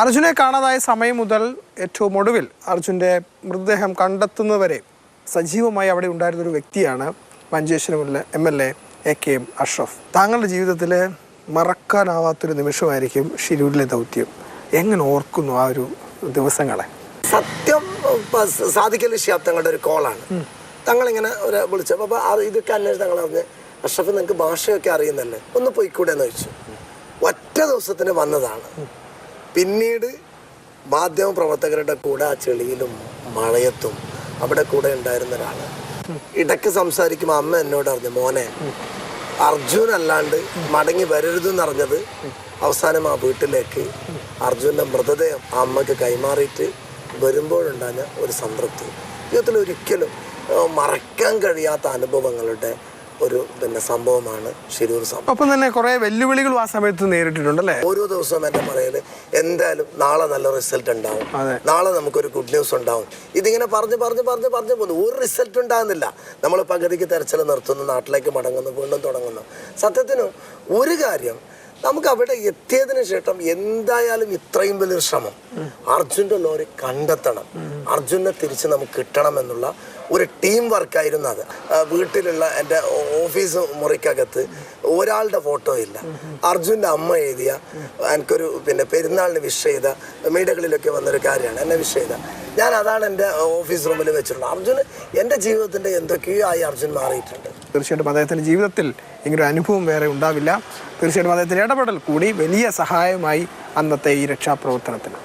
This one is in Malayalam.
അർജുനെ കാണാതായ സമയം മുതൽ ഏറ്റവും ഒടുവിൽ അർജുൻ്റെ മൃതദേഹം കണ്ടെത്തുന്നവരെ സജീവമായി അവിടെ ഉണ്ടായിരുന്നൊരു വ്യക്തിയാണ് മഞ്ചേശ്വരം MLA AKM അഷ്റഫ്. താങ്കളുടെ ജീവിതത്തിൽ മറക്കാനാവാത്തൊരു നിമിഷമായിരിക്കും ഷിരൂരിലെ ദൗത്യം. എങ്ങനെ ഓർക്കുന്നു ആ ഒരു ദിവസങ്ങളെ? സത്യം സാധിക്കൽ ഷിയാബ് തങ്ങളുടെ ഒരു കോളാണ്. തങ്ങളിങ്ങനെ ഒരു വിളിച്ചപ്പോൾ അപ്പോൾ ഇതൊക്കെ അന്വേഷിച്ച് തങ്ങൾ പറഞ്ഞ്, അഷ്റഫ് നിങ്ങൾക്ക് ഭാഷയൊക്കെ അറിയുന്നല്ലേ, ഒന്ന് പോയിക്കൂടെ എന്ന് ചോദിച്ചു. ഒറ്റ ദിവസത്തിന് വന്നതാണ്. പിന്നീട് മാധ്യമ പ്രവർത്തകരുടെ കൂടെ ആ ചെളിയിലും മഴയത്തും അവിടെ കൂടെ ഉണ്ടായിരുന്ന ഒരാള് ഇടയ്ക്ക് സംസാരിക്കുമ്പോൾ അമ്മ എന്നോട് പറഞ്ഞു, മോനെ അർജുൻ അല്ലാണ്ട് മടങ്ങി വരരുതെന്ന് അറിഞ്ഞത് അവസാനം ആ വീട്ടിലേക്ക് അർജുൻ്റെ മൃതദേഹം ആ അമ്മക്ക് കൈമാറിയിട്ട് വരുമ്പോഴുണ്ടായ ഒരു സംതൃപ്തി ജീവിതത്തിൽ ഒരിക്കലും മറക്കാൻ കഴിയാത്ത അനുഭവങ്ങളുടെ ഒരു സംഭവമാണ് ഷിരൂർ സംഭവം. ഒപ്പം തന്നെ കുറെ വെല്ലുവിളികളും ആ സമയത്ത് നേരിട്ടിട്ടുണ്ടല്ലേ? ഓരോ ദിവസവും എൻ്റെ പറയല് എന്തായാലും നാളെ നല്ല റിസൾട്ട് ഉണ്ടാവും, നാളെ നമുക്കൊരു ഗുഡ് ന്യൂസ് ഉണ്ടാവും. ഇതിങ്ങനെ പറഞ്ഞ് പോകുന്നു. ഒരു റിസൾട്ട് ഉണ്ടാകുന്നില്ല. നമ്മൾ പകുതിക്ക് തെരച്ചിൽ നിർത്തുന്നു, നാട്ടിലേക്ക് മടങ്ങുന്നു, വീണ്ടും തുടങ്ങുന്നു. സത്യത്തിന് ഒരു കാര്യം, നമുക്ക് അവിടെ എത്തിയതിനു ശേഷം എന്തായാലും ഇത്രയും വലിയൊരു ശ്രമം അർജുൻ്റെ ലോറി കണ്ടെത്തണം, അർജുനെ തിരിച്ച് നമുക്ക് കിട്ടണം എന്നുള്ള ഒരു ടീം വർക്കായിരുന്നു അത്. വീട്ടിലുള്ള എൻ്റെ ഓഫീസ് മുറിക്കകത്ത് ഒരാളുടെ ഫോട്ടോ ഇല്ല. അർജുൻ്റെ അമ്മ എഴുതിയ എനിക്കൊരു പെരുന്നാളിന് വിഷ് ചെയ്ത, മീഡിയകളിലൊക്കെ വന്നൊരു കാര്യമാണ്, എന്നെ വിഷ് ചെയ്ത. ഞാൻ അതാണ് എൻ്റെ ഓഫീസ് റൂമിൽ വെച്ചിട്ടുള്ളത്. അർജുന് എൻ്റെ ജീവിതത്തിൻ്റെ എന്തൊക്കെയോ ആയി അർജുൻ മാറിയിട്ടുണ്ട്. തീർച്ചയായിട്ടും അദ്ദേഹത്തിൻ്റെ ജീവിതത്തിൽ ഇങ്ങനൊരു അനുഭവം വേറെ ഉണ്ടാവില്ല. തീർച്ചയായിട്ടും അദ്ദേഹത്തിൻ്റെ ഇടപെടൽ കൂടി വലിയ സഹായമായി അന്നത്തെ ഈ രക്ഷാപ്രവർത്തനത്തിന്.